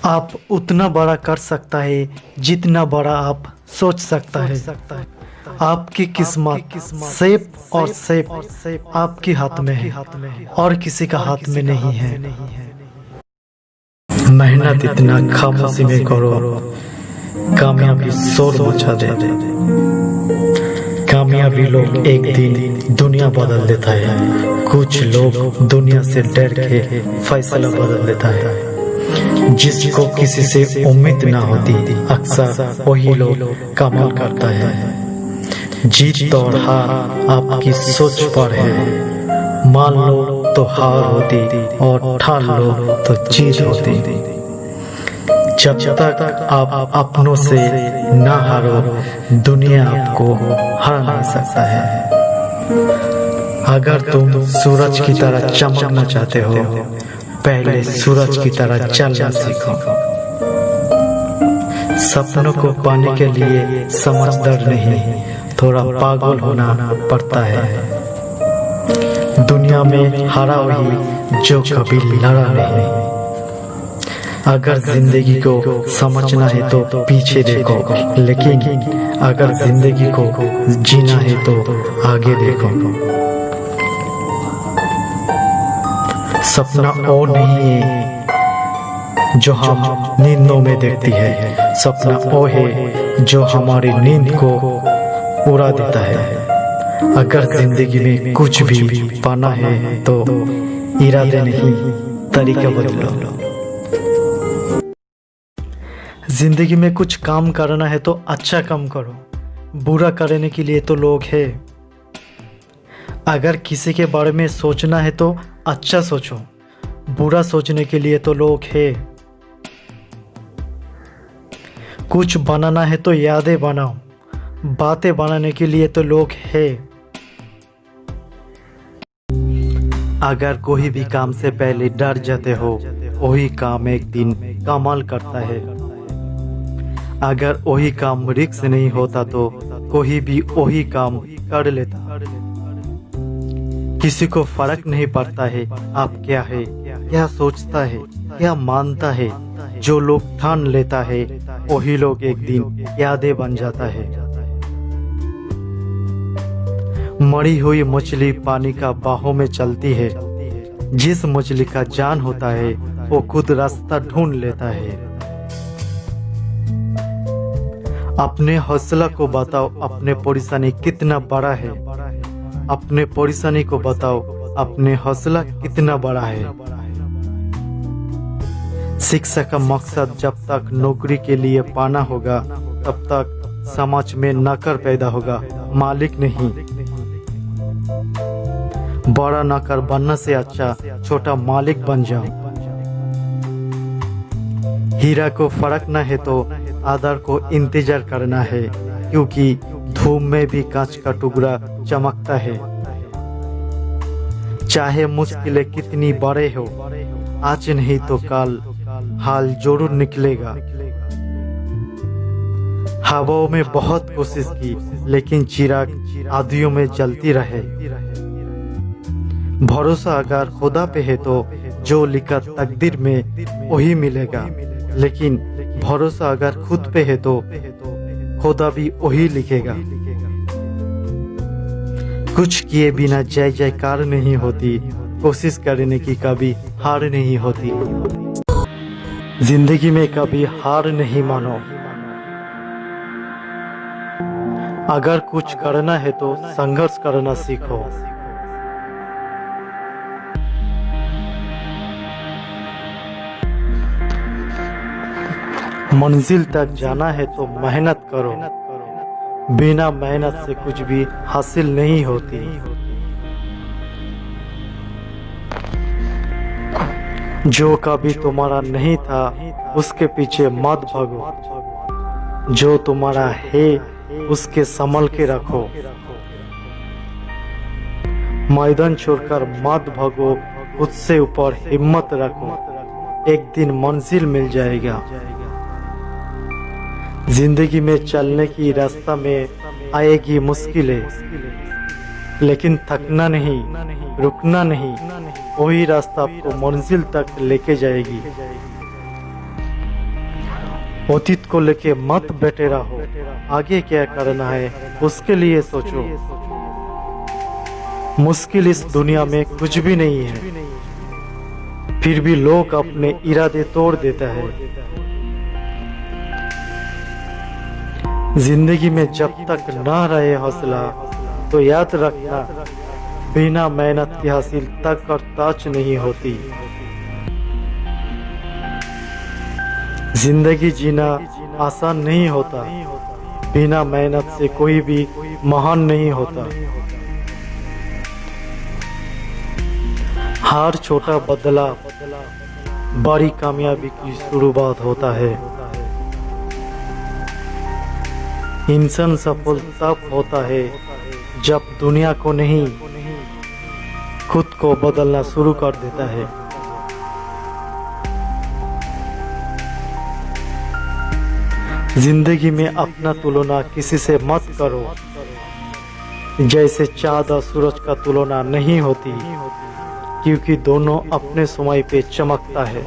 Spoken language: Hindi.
आप उतना बड़ा कर सकता है जितना बड़ा आप सोच सकता है। आपकी किस्मत सेफ और सेफ आपके हाथ में है और किसी का हाथ में नहीं है। मेहनत इतना खामोशी में करो, कामयाबी शोर मचा दे। कामयाबी लोग एक दिन दुनिया बदल देता है, कुछ लोग दुनिया से डर के फैसला बदल देता है। जिसको किसी से उम्मीद ना होती अक्सर वही लोग कमाल करता है। जीत और हार आपकी सोच पर है। मान लो तो हार होती और ठान लो तो जीत होती। जब तक आप अपनों से ना हारो, दुनिया आपको हरा नहीं सकता है। अगर तुम सूरज की तरह चमकना चाहते हो, पहले सूरज की तरह चलना सीखो। सपनों को पाने के लिए समझदार नहीं, थोड़ा पागल होना पड़ता है। दुनिया में हारा वही जो कभी लड़ा नहीं। अगर जिंदगी को समझना है तो पीछे देखो, लेकिन अगर जिंदगी को जीना है तो आगे देखो। सपना वो नहीं है जो हम नींदों में देखती है, सपना वो है जो हमारी नींद को उड़ा देता है। अगर जिंदगी में कुछ भी पाना है तो इरादे नहीं, तरीका बदलो। जिंदगी में कुछ काम करना है तो अच्छा काम करो, बुरा करने के लिए तो लोग हैं। अगर किसी के बारे में सोचना है तो अच्छा सोचो, बुरा सोचने के लिए तो लोग हैं। कुछ बनाना है तो यादें बनाओ, बातें बनाने के लिए तो लोग हैं। अगर कोई भी काम से पहले डर जाते हो, वही काम एक दिन कमाल करता है। अगर वही काम रिस्क नहीं होता तो कोई भी वही काम कर लेता। किसी को फर्क नहीं पड़ता है आप क्या है, क्या सोचता है, क्या मानता है। जो लोग ठान लेता है वही लोग एक दिन यादें बन जाता है। मरी हुई मछली पानी का बाहों में चलती है। जिस मछली का जान होता है वो खुद रास्ता ढूंढ लेता है। अपने हौसला को बताओ अपने परेशानी कितना बड़ा है। अपने परेशानी को बताओ अपने हौसला कितना बड़ा है। शिक्षा का मकसद जब तक नौकरी के लिए पाना होगा तब तक समाज में नौकर पैदा होगा, मालिक नहीं। बड़ा नौकर बनने से अच्छा छोटा मालिक बन जाओ। हीरा को फड़कना है तो आदर को इंतजार करना है, क्योंकि धूप में भी कांच का टुकड़ा चमकता है। चाहे मुश्किलें कितनी बड़े हो, आज नहीं तो कल हाल जरूर निकलेगा। हवाओं में बहुत कोशिश की लेकिन चिराग आधियों में जलती रहे। भरोसा अगर खुदा पे है तो जो लिखा तकदीर में वही मिलेगा, लेकिन भरोसा अगर खुद पे है तो खुदा भी वही लिखेगा। कुछ किए बिना जय जयकार नहीं होती, कोशिश करने की कभी हार नहीं होती। जिंदगी में कभी हार नहीं मानो। अगर कुछ करना है तो संघर्ष करना सीखो। मंजिल तक जाना है तो मेहनत करो, बिना मेहनत से कुछ भी हासिल नहीं होती। जो कभी तुम्हारा नहीं था उसके पीछे मत भागो, जो तुम्हारा है उसके संभल के रखो। मैदान छोड़कर मत भागो, खुद से ऊपर हिम्मत रखो, एक दिन मंजिल मिल जाएगा। जिंदगी में चलने की रास्ता में आएगी मुश्किलें, लेकिन थकना नहीं, रुकना नहीं, वही रास्ता आपको मंजिल तक लेके जाएगी। अतीत को लेके मत बैठे रहो, आगे क्या करना है उसके लिए सोचो। मुश्किल इस दुनिया में कुछ भी नहीं है, फिर भी लोग अपने इरादे तोड़ देता है। जिंदगी में जब तक ना रहे हौसला तो याद रखना, बिना मेहनत के हासिल तक और ताज नहीं होती। जिंदगी जीना आसान नहीं होता, बिना मेहनत से कोई भी महान नहीं होता। हर छोटा बदलाव बड़ी कामयाबी की शुरुआत होता है। इंसान सफल तब होता है जब दुनिया को नहीं, खुद को बदलना शुरू कर देता है। जिंदगी में अपना तुलना किसी से मत करो, जैसे चाँद और सूरज का तुलना नहीं होती, क्योंकि दोनों अपने समय पे चमकता है।